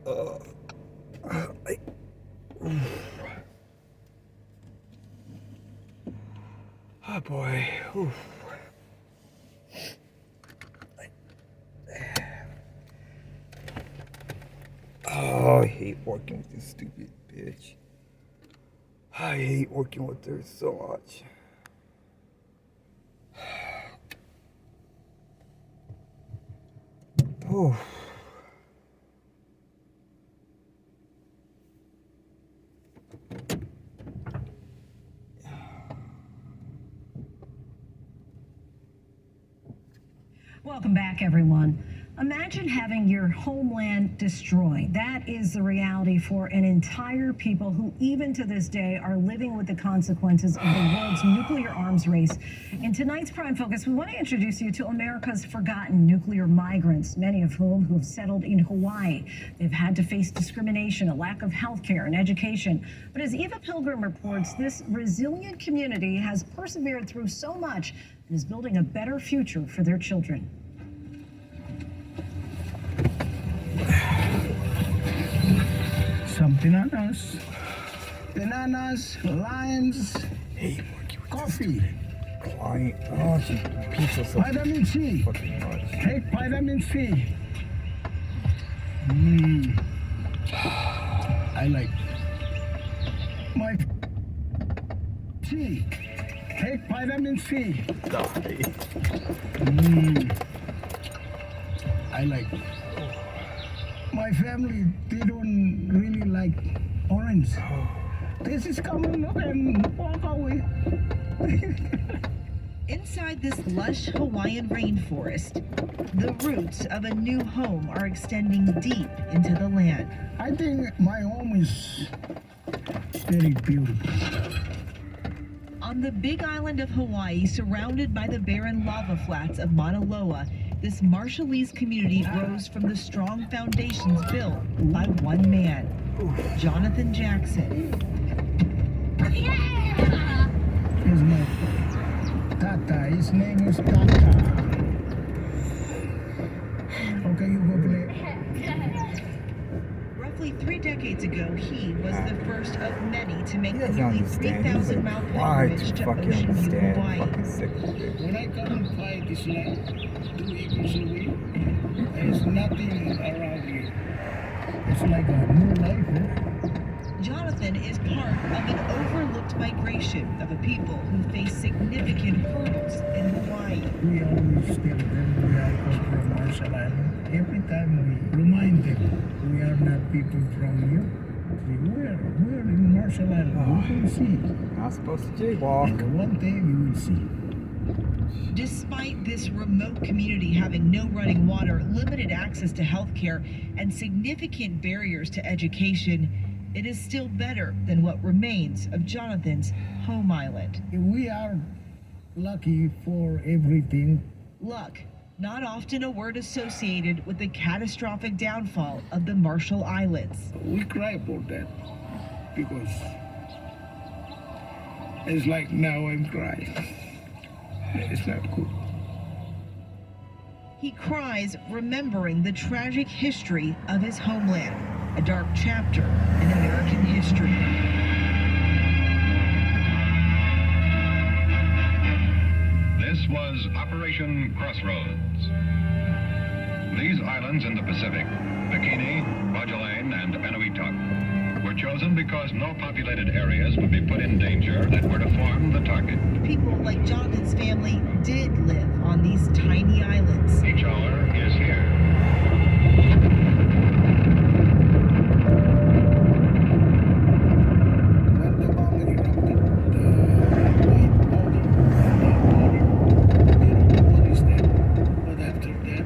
I, oh boy. Oof. Oh, I hate working with this stupid bitch. I hate working with her so much. Oh. Welcome back, everyone. Imagine having your homeland destroyed. That is the reality for an entire people who, even to this day, are living with the consequences of the world's nuclear arms race. In tonight's Prime Focus, we want to introduce you to America's forgotten nuclear migrants, many of whom have settled in Hawaii. They've had to face discrimination, a lack of health care and education. But as Eva Pilgrim reports, this resilient community has persevered through so much and is building a better future for their children. Some bananas, lions, Hey, coffee, client. Oh, she pizza so vitamin C. fucking much. Take vitamin C. I like my C. Take vitamin C. I like my family. They don't really like orange. This is coming up and walk away. Inside this lush Hawaiian rainforest, the roots of a new home are extending deep into the land. I think my home is very beautiful. On the big island of Hawaii, surrounded by the barren lava flats of Mauna Loa, this Marshallese community rose from the strong foundations built by one man, Jonathan Jackson. Here's my Tata. His name is Tata. Okay, you go play. Roughly 3 decades ago, he was the first of many to make He the doesn't nearly understand. He's 3,000-mile like, why pilgrimage to to fucking Ocean View, understand? Hawaii. Fucking sick of it. When I come and fight this land, 2 acres a week, there's nothing around here. It's like a new life, eh? Jonathan is part of an overlooked migration of a people who face significant hurdles in Hawaii. We always tell them we are come from Marshall Island. Every time we remind them we are not people from here. We're in Marshall Island. You will see. Not supposed to jaywalk. And one day you will see. Despite this remote community having no running water, limited access to health care, and significant barriers to education, it is still better than what remains of Jonathan's home island. We are lucky for everything. Luck, not often a word associated with the catastrophic downfall of the Marshall Islands. We cry about that because it's like now I'm crying. It's not good. He cries remembering the tragic history of his homeland, a dark chapter in American history. This was Operation Crossroads. These islands in the Pacific, Bikini, Kwajalein, and Enuitak, were chosen because no populated areas would be put in danger that were to form the target. People like Jonathan's family did live on these tiny islands. Each hour is here. When the bomb erupted, the white powder, they don't know what is that. But after that,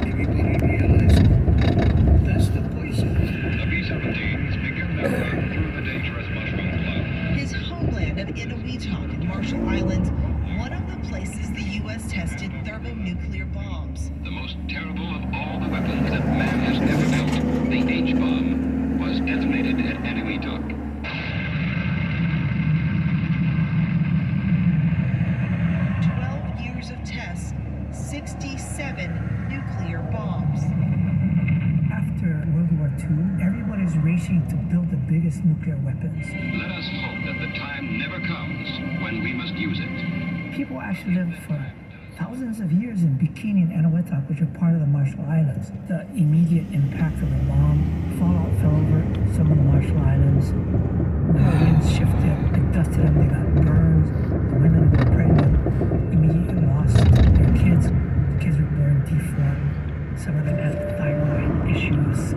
everybody realized that's the poison. The B-17s begin their run through the dangerous mushroom cloud. His homeland of Enuitak and Marshall Islands, one of the places the U.S. tested thermonuclear bombs. The most terrible of all the weapons that II, everybody's racing to build the biggest nuclear weapons. Let us hope that the time never comes when we must use it. People actually lived for thousands of years in Bikini and Eniwetok, which are part of the Marshall Islands. The immediate impact of the bomb, fallout fell over some of the Marshall Islands. When the winds shifted, it dusted them, they got burned. The women who were pregnant immediately lost their kids. The kids were born deformed. Some of them had thyroid issues.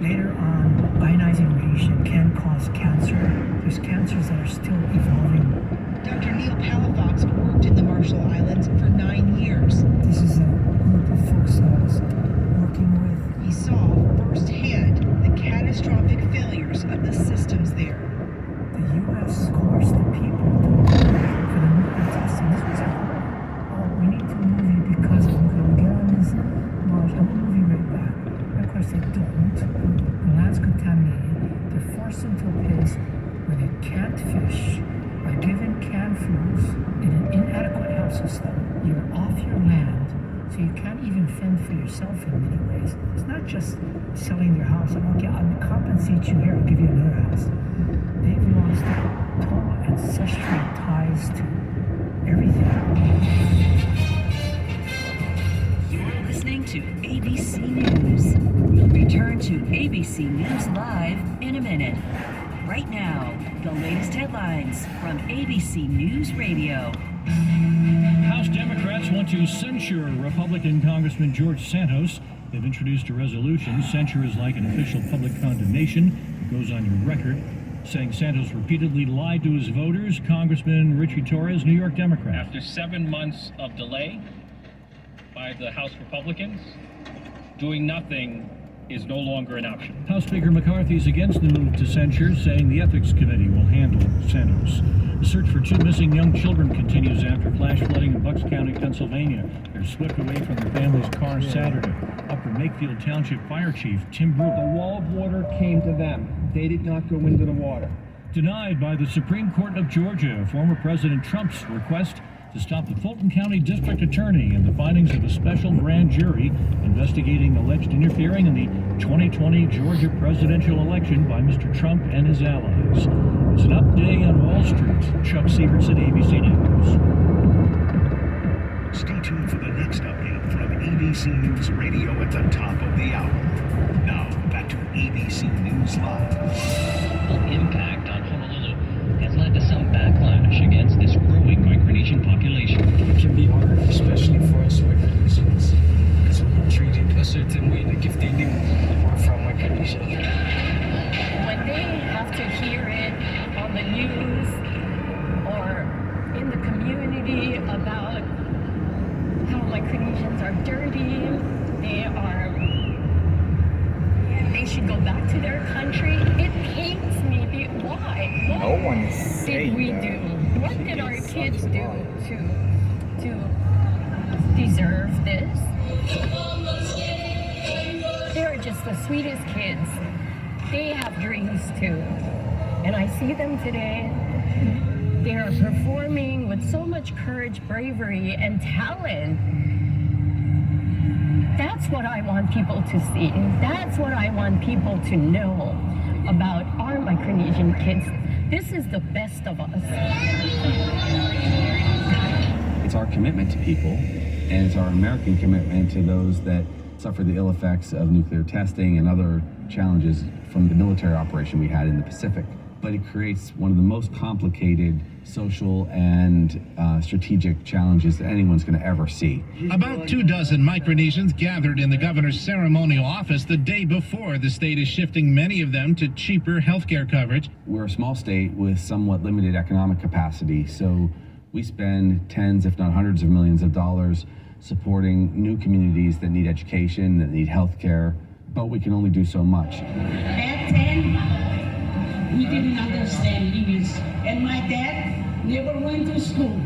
Later on, ionizing radiation can cause cancer. There's cancers that are still evolving. Dr. Neil Palafox worked in the Marshall Islands for 9 years. This is a group of folks that I was working with. He saw firsthand the catastrophic failures of the systems there. The U.S. coerced the people for the nuclear testing. This was we need to move you because we're going to get on this march and we'll move you right back. And of course they don't. The land's contaminated. They're forced into a place where they can't fish. Are given canned foods in an inadequate health system. You're off your land, so you can't even fend for yourself in many ways. It's not just selling your house. Okay, I'll compensate you here, I'll give you another house. They've lost total ancestral ties to everything. You're listening to ABC News. We'll return to ABC News Live in a minute. Right now, the latest headlines from ABC News Radio. House Democrats want to censure Republican Congressman George Santos. They've introduced a resolution. Censure is like an official public condemnation. It goes on your record, saying Santos repeatedly lied to his voters. Congressman Richie Torres, New York Democrat. After 7 months of delay by the House Republicans, doing nothing is no longer an option. House Speaker McCarthy is against the move to censure, saying the Ethics Committee will handle Santos. The search for 2 missing young children continues after flash flooding in Bucks County, Pennsylvania. They're swept away from their family's car Saturday. Upper Makefield Township Fire Chief Tim Brewer. The wall of water came to them. They did not go into the water. Denied by the Supreme Court of Georgia, former President Trump's request to stop the Fulton County District Attorney and the findings of a special grand jury investigating alleged interfering in the 2020 Georgia presidential election by Mr. Trump and his allies. It's an up day on Wall Street. Chuck Sievertson, ABC News. Stay tuned for the next update from ABC News Radio at the top of the hour. Now, back to ABC News Live. The impact on Honolulu has led to some backlash against this growing Micronesian population. It can be hard, especially for us Micronesians, because we're not treated a certain way like if they knew we're from Micronesia. When they have to hear it on the news or in the community about how Micronesians are dirty, they should go back to their country, it pains me. Why? What no one is saying did we that. do? What did our kids do to deserve this? They're just the sweetest kids. They have dreams too. And I see them today. They are performing with so much courage, bravery, and talent. That's what I want people to see. That's what I want people to know about our Micronesian kids. This is the best of us. It's our commitment to people, and it's our American commitment to those that suffer the ill effects of nuclear testing and other challenges from the military operation we had in the Pacific. But it creates one of the most complicated social and strategic challenges that anyone's going to ever see. About 24 Micronesians gathered in the governor's ceremonial office the day before the state is shifting many of them to cheaper healthcare coverage. We're a small state with somewhat limited economic capacity, so we spend tens, if not hundreds of millions of dollars supporting new communities that need education, that need healthcare, but we can only do so much. Back then, we didn't understand English, and my dad never went to school.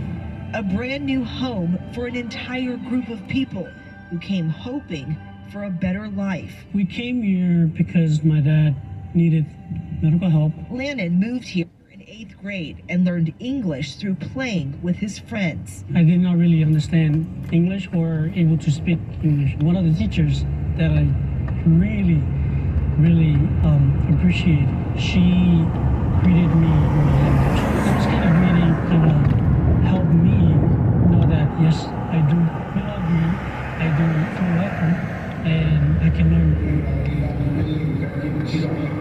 A brand new home for an entire group of people who came hoping for a better life. We came here because my dad needed medical help. Lannon moved here in 8th grade and learned English through playing with his friends. I did not really understand English or able to speak English. One of the teachers that I really really appreciate. She greeted me in my language. Those kind of greeting kind of helped me know that yes, I do belong here, I do feel welcome, and I can learn.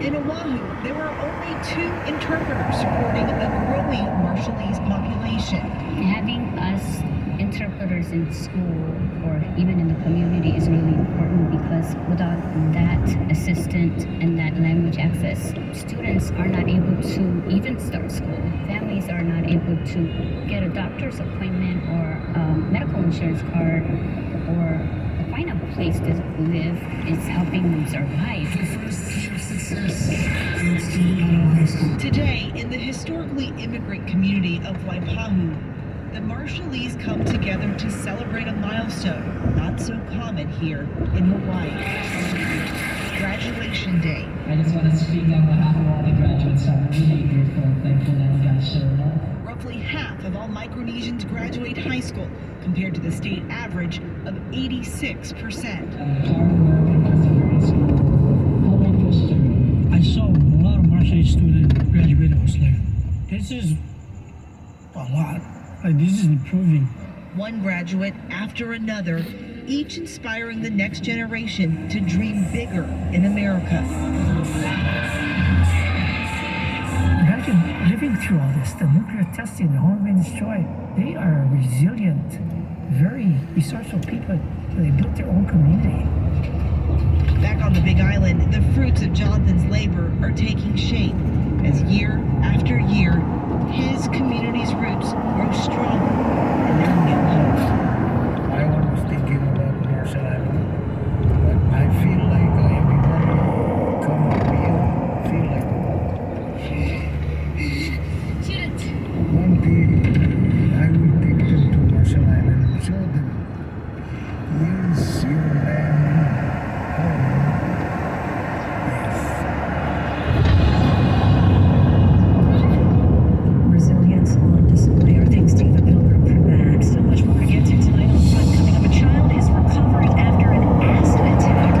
In Oahu, there are only 2 interpreters supporting a growing Marshallese population. Having us interpreters in school or even in the community is really important because without that assistant and that language access, students are not able to even start school. Families are not able to get a doctor's appointment or a medical insurance card or find a place to live. Is helping them survive. Today, in the historically immigrant community of Waipahu, the Marshallese come together to celebrate a milestone not so common here in Hawaii. Graduation Day. I just want to speak on behalf of all the graduates. I'm really grateful and thankful that you guys showed up. Roughly half of all Micronesians graduate high school, compared to the state average of 86%. I saw a lot of Marshallese students graduate. I was like, this is a lot. Like, this is improving. One graduate after another, each inspiring the next generation to dream bigger in America. Imagine living through all this, the nuclear testing, the home being destroyed. They are resilient, very resourceful people. They built their own community. Back on the Big Island, the fruits of Jonathan's labor are taking shape as year after year, his community's roots grow stronger in their new home. I always thinking about Marshall Island, but I feel like everybody come here feel like one day I will take them to Marshall Island and show them, yes, your land, home. Resilience on display. Our thanks to Eva Pilgrim for that. So much more to get to tonight on Front. Coming up, a child is recovering after an acid attack.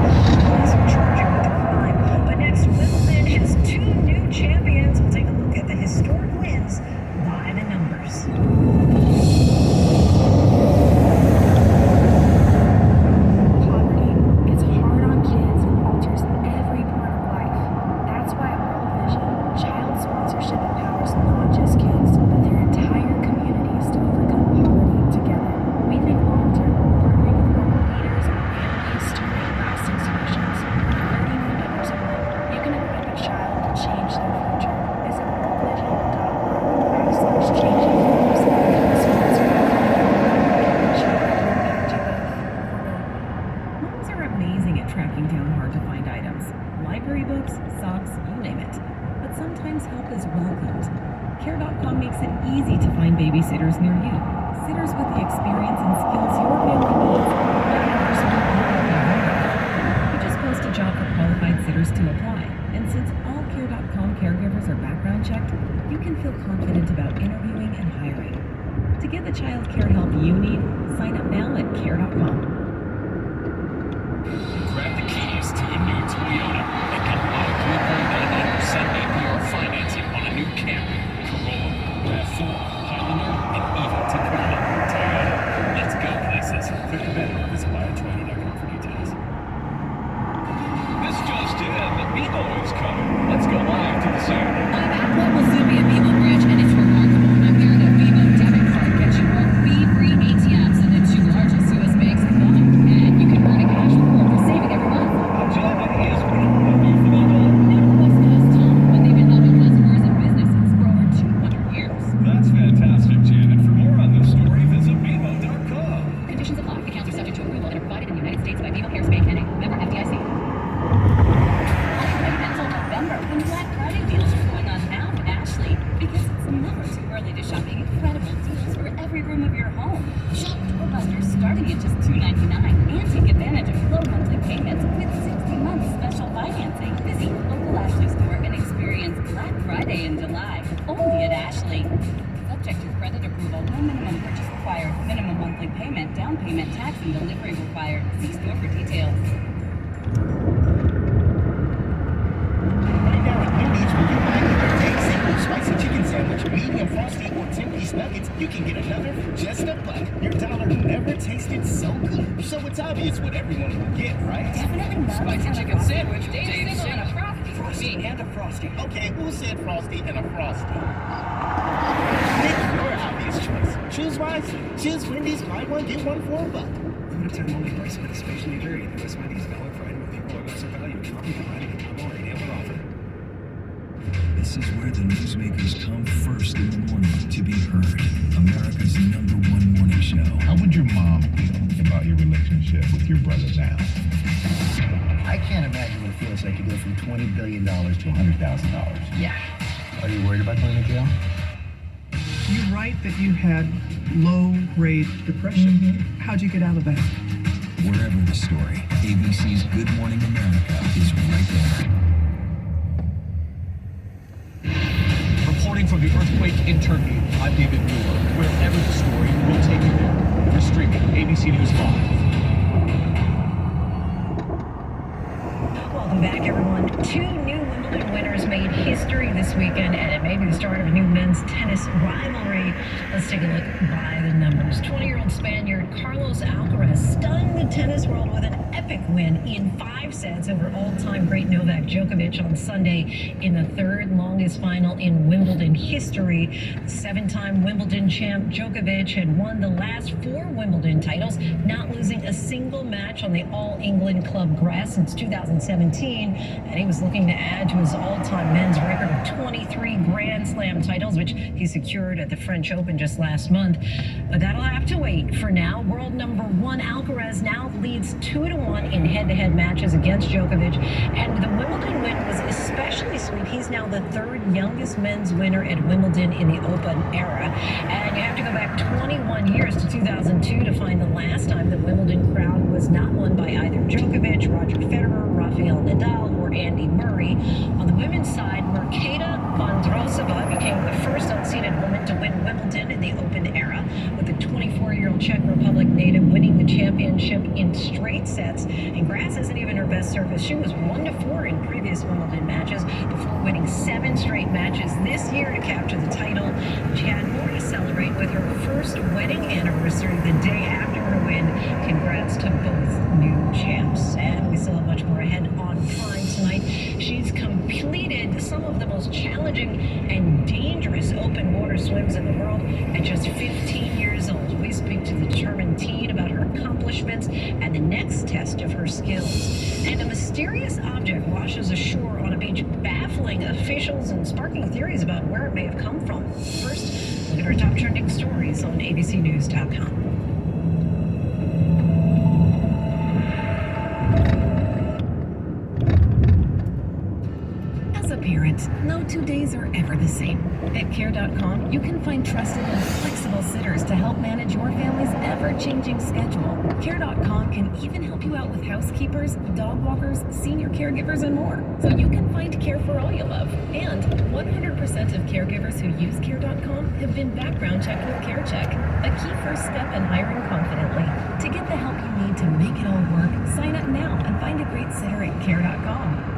Police are charging with the crime. But next, Wimbledon has 2 new champions. We'll take a look at the historic wins by the numbers. Poverty, it's hard on kids and alters every part of life. That's why at World Vision, child sponsorship empowers not just kids, but their entire communities to overcome poverty together. We think long-term, partnering with local leaders and families to create lasting solutions. For $39 a month, you can equip a child to change their future. Visit worldvision.org/changing lives and sponsor Moms are amazing at tracking down hard-to-find items. Library books, socks, you name it. But sometimes help is welcomed. Care.com makes it easy to find babysitters near you. Sitters with the experience and skills your family needs. You just post a job for qualified sitters to apply. And since all Care.com caregivers are background checked, you can feel confident about interviewing and hiring. To get the child care help you need, sign up now at Care.com. Grab the keys to a new Toyota and get 3.99% APR financing on a new Camry, Corolla, RAV4, Highlander, and even Tacoma. Toyota. Let's go places. Click the banner or visit buyatoyota.com for details. This just in, the Bevo is coming. Let's go live to the Zoo. I'm at Global Zoomy at Bevo Bridge, and it's remarkable. I'm here at a Bevo debit card. Get you both fee-free ATMs and the 2 largest U.S. banks in Ghana. And you can earn a cash reward for saving every month. Janet is new for Bevo. New to West Coast, Tom, but they've been helping customers and businesses for over 200 years. That's fantastic, Janet. For more on this story, visit Bevo.com. Conditions apply. Accounts are subject to approval and are provided in the United States by Bevo Harris Bank N.A. Member FDIC. Until November, when Black Friday deals are going on now in Ashley, because it's never too early to shop incredible deals for every room of your home. Shop doorbusters starting at just $2.99 and take advantage of low monthly payments with 60 months special financing. Visit your local Ashley store and experience Black Friday in July, only at Ashley. Subject to credit approval, no minimum purchase required, minimum monthly payment, down payment, tax, and delivery required. See store for details. Me and a Frosty. Okay, who said Frosty and a Frosty? Pick your obvious choice. Choose wisely. Choose Wendy's buy one, get one for $1. Limited time only price and especially vary. The U.S. Wendy's valid for item of equal or lesser value. Cannot be provided in promo or any other offer. This is where the newsmakers come first in the morning to be heard. America's #1 morning show. How would your mom feel about your relationship with your brother now? I can't imagine what it feels like to go from $20 billion to $100,000. Yeah. Are you worried about going to jail? You write that you had low-grade depression. How'd you get out of that? Wherever the story, ABC's Good Morning America is right there. Reporting from the earthquake in Turkey, I'm David Mueller. Wherever the story, we'll take you there. We're streaming ABC News Live. Welcome back, everyone. 2 new Wimbledon winners made history this weekend, and it may be the start of a new men's tennis rivalry. Let's take a look by the numbers. 20-year-old Spaniard Carlos Alcaraz stunned the tennis world with an epic win in 5 sets over all-time great Novak Djokovic on Sunday in the 3rd longest final in Wimbledon history. The 7-time Wimbledon champ Djokovic had won the last 4 Wimbledon titles, not losing a single match on the All-England Club grass since 2017, and he was looking to add to his all-time men's record of 23 Grand Slam titles, which he secured at the French Open just last month. But that'll have to wait. For now, world #1 Alcaraz now leads 2-1 in head-to-head matches against Djokovic, and the Wimbledon win was especially sweet. He's now the 3rd youngest men's winner at Wimbledon in the Open era, and you have to go back 21 years to 2002 to find the last time the Wimbledon crown was not won by either Djokovic, Roger Federer, Rafael Nadal, or Andy Murray. On the women's side, Marketa Vondrousova became the first unseeded woman to win Wimbledon in the Open era, with the 24-year-old Czech Republic native winning the championship in straight sets. And grass isn't even her best service. She was 1-4 in previous Wimbledon matches before winning 7 straight matches this year to capture the title. She had more to celebrate with her first wedding anniversary the day after her win. Congrats to both new champs. And we still have much more ahead on Prime tonight. She's completed some of the most challenging and dangerous open water swims in the world at just 15 years old. We speak to the determined teen about her accomplishments and the next test of her skills. And a mysterious object washes ashore on a beach, baffling officials and sparking theories about where it may have come from. First, look at our top trending stories on abcnews.com. As a parent, no 2 days are ever the same. At Care.com, you can find trusted and flexible sitters to help manage your family's ever-changing schedule. Care.com can even help you out with housekeepers, dog walkers, senior caregivers, and more, so you can find care for all you love. And 100% of caregivers who use Care.com have been background checked with CareCheck, a key first step in hiring confidently. To get the help you need to make it all work, sign up now and find a great sitter at Care.com.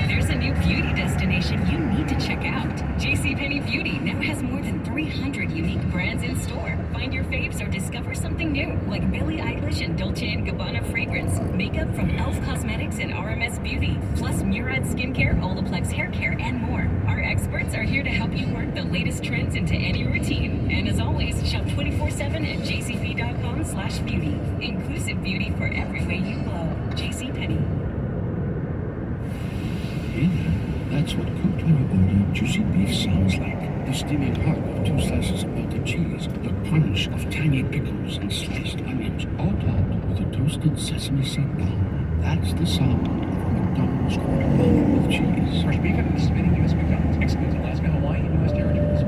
There's a new beauty destination you need to check out. JCPenney Beauty now has more than 300 unique brands in store. Find your faves or discover something new, like Billie Eilish and Dolce & Gabbana fragrance, makeup from e.l.f. Cosmetics and RMS Beauty, plus Murad Skincare, Olaplex Hair Care, and more. Our experts are here to help you work the latest trends into any routine. And as always, shop 24/7 at jcp.com/beauty. Inclusive beauty for every way you glow. JCPenney. That's what cooked when you order juicy beef sounds like. The steaming hug of 2 slices of melted cheese, the crunch of tangy pickles and sliced onions, all topped with a toasted sesame seed bun. That's the sound of a McDonald's quarter pounder with cheese. Fresh beef and spinning U.S. McDonald's. Excludes Alaska, Hawaii, and U.S. territories.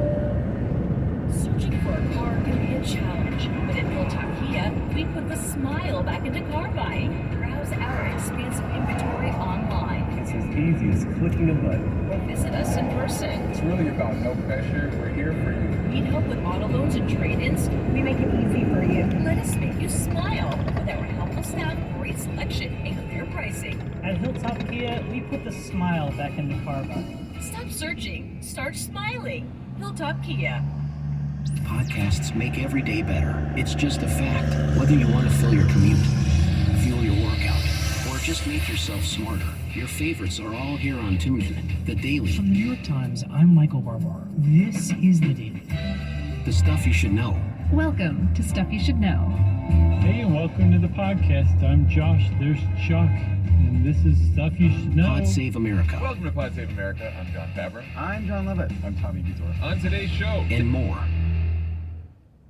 Searching for a car can be a challenge, but at Hilltop Kia, we put the smile back into car buying. Browse our expansive inventory online. It's as easy as clicking a button. Or visit us in person. It's really about no pressure. We're here for you. Need help with auto loans and trade-ins? We make it easy for you. Let us make you smile. With our helpful staff, great selection, and clear pricing. At Hilltop Kia, we put the smile back into car buying. Stop searching. Start smiling. Hilltop Kia. Podcasts make every day better. It's just a fact. Whether you want to fill your commute, fuel your workout, or just Just make yourself smarter. Your favorites are all here on TuneIn, The Daily. From the New York Times, I'm Michael Barbar. This is The Daily. The stuff you should know. Welcome to Stuff You Should Know. Hey, and welcome to the podcast. I'm Josh. There's Chuck. And this is Stuff You Should Know. Pod Save America. Welcome to Pod Save America. I'm John Favreau. I'm John Levitt. I'm Tommy Vitor. On today's show. And more.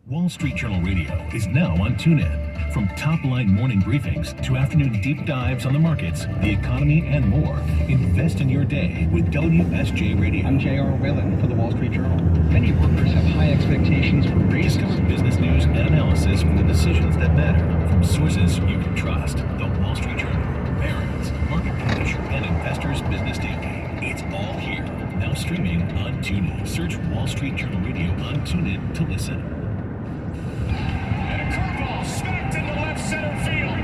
Wall Street Journal Radio is now on TuneIn. From top-line morning briefings to afternoon deep dives on the markets, the economy, and more, invest in your day with WSJ Radio. I'm J.R. Whalen for the Wall Street Journal. Many workers have high expectations for raises. Discover business news and analysis for the decisions that matter from sources you can trust. The Wall Street Journal, Barron's, Market Watch, and Investors Business Daily. It's all here, now streaming on TuneIn. Search Wall Street Journal Radio on TuneIn to listen. Smacked into left center field.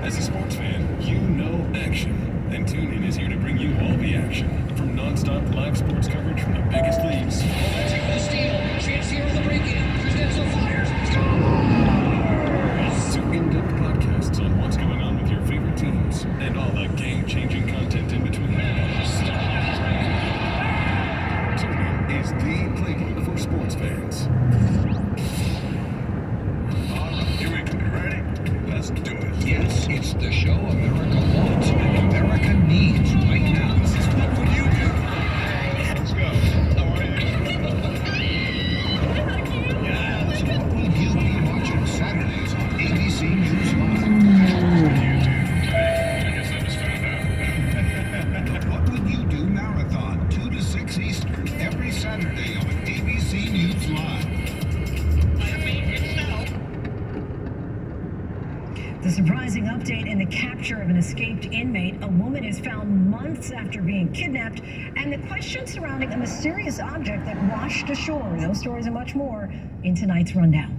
As a sports fan, you know action. And TuneIn is here to bring you all the action. From non-stop live sports coverage from the biggest leagues. Valencia with a steal. Chance here on the break-in. Kristensen fires. To in-depth podcasts on what's going on with your favorite teams. And all the game-changing content in between. TuneIn is the playbook for sports fans. Let's do it. Yes, it's the show America wants and America needs right now. This is what would you do? Let's go. How are you? Yeah, this is what will you be watching Saturdays on ABC News Live? What would you do? I guess I just found out. The What Would You Do Marathon, 2 to 6 Eastern, every Saturday on ABC News Live. The surprising update in the capture of an escaped inmate. A woman is found months after being kidnapped, and the questions surrounding a mysterious object that washed ashore. Those stories and much more in tonight's rundown.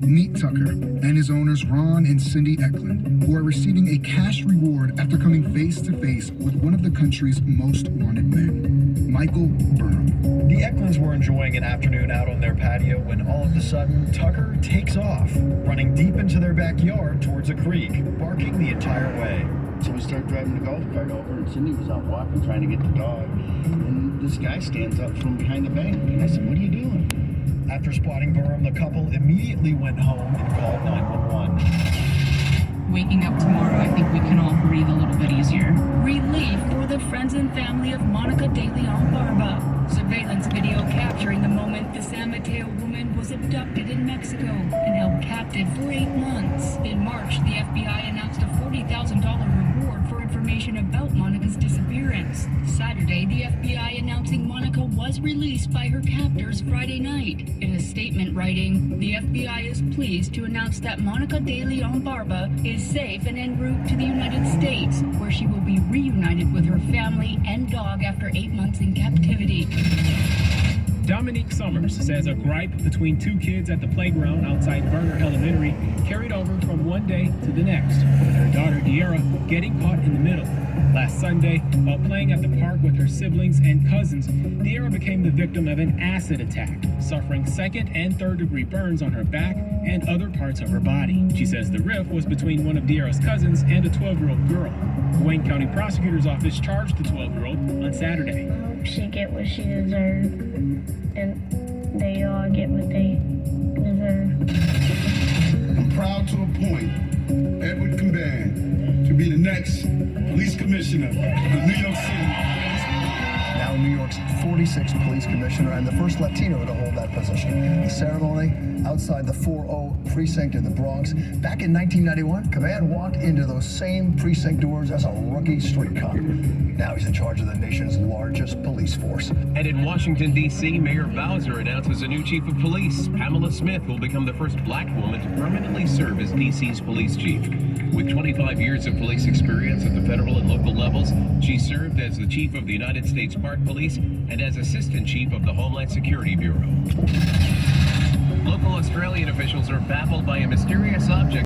Meet Tucker and his owners Ron and Cindy Eklund, who are receiving a cash reward after coming face to face with one of the country's most wanted men, Michael Burnham. The Eklunds were enjoying an afternoon out on their patio when all of a sudden Tucker takes off, running deep into their backyard towards a creek, barking the entire way. So we start driving the golf cart over, and Cindy was out walking, trying to get the dog, and this guy stands up from behind the bank. And I said, "What are you doing?" After spotting Burham, the couple immediately went home and called 911. Waking up tomorrow, I think we can all breathe a little bit easier. Relief for the friends and family of Monica De Leon Barba. Surveillance video capturing the moment the San Mateo woman was abducted in Mexico and held captive for 8 months. In March, the FBI announced a $40,000 reward for information about Monica's disappearance. Saturday, the FBI announcing Monica was released by her captors Friday night. In a statement writing, the FBI is pleased to announce that Monica De Leon Barba is safe and en route to the United States, where she will be reunited with her family and dog after 8 months in captivity. Dominique Summers says a gripe between two kids at the playground outside Berner Elementary carried over from one day to the next, with her daughter De'Ara getting caught in the middle. Last Sunday, while playing at the park with her siblings and cousins, De'Ara became the victim of an acid attack, suffering second and third degree burns on her back and other parts of her body. She says the rift was between one of De'Ara's cousins and a 12-year-old girl. The Wayne County Prosecutor's Office charged the 12-year-old on Saturday. I hope she get what she deserves, and they all get what they deserve. I'm proud to appoint Edward Caban to be the next police commissioner of New York City. Now New York's 46th police commissioner and the first Latino to hold that position. The ceremony outside the 4-0 precinct in the Bronx. Back in 1991, Caban walked into those same precinct doors as a rookie street cop. Now he's in charge of the nation's largest police force. And in Washington, D.C., Mayor Bowser announces a new chief of police. Pamela Smith will become the first black woman to permanently serve as D.C.'s police chief. With 25 years of police experience at the federal and local levels, she served as the chief of the United States Park Police and as assistant chief of the Homeland Security Bureau. Local Australian officials are baffled by a mysterious object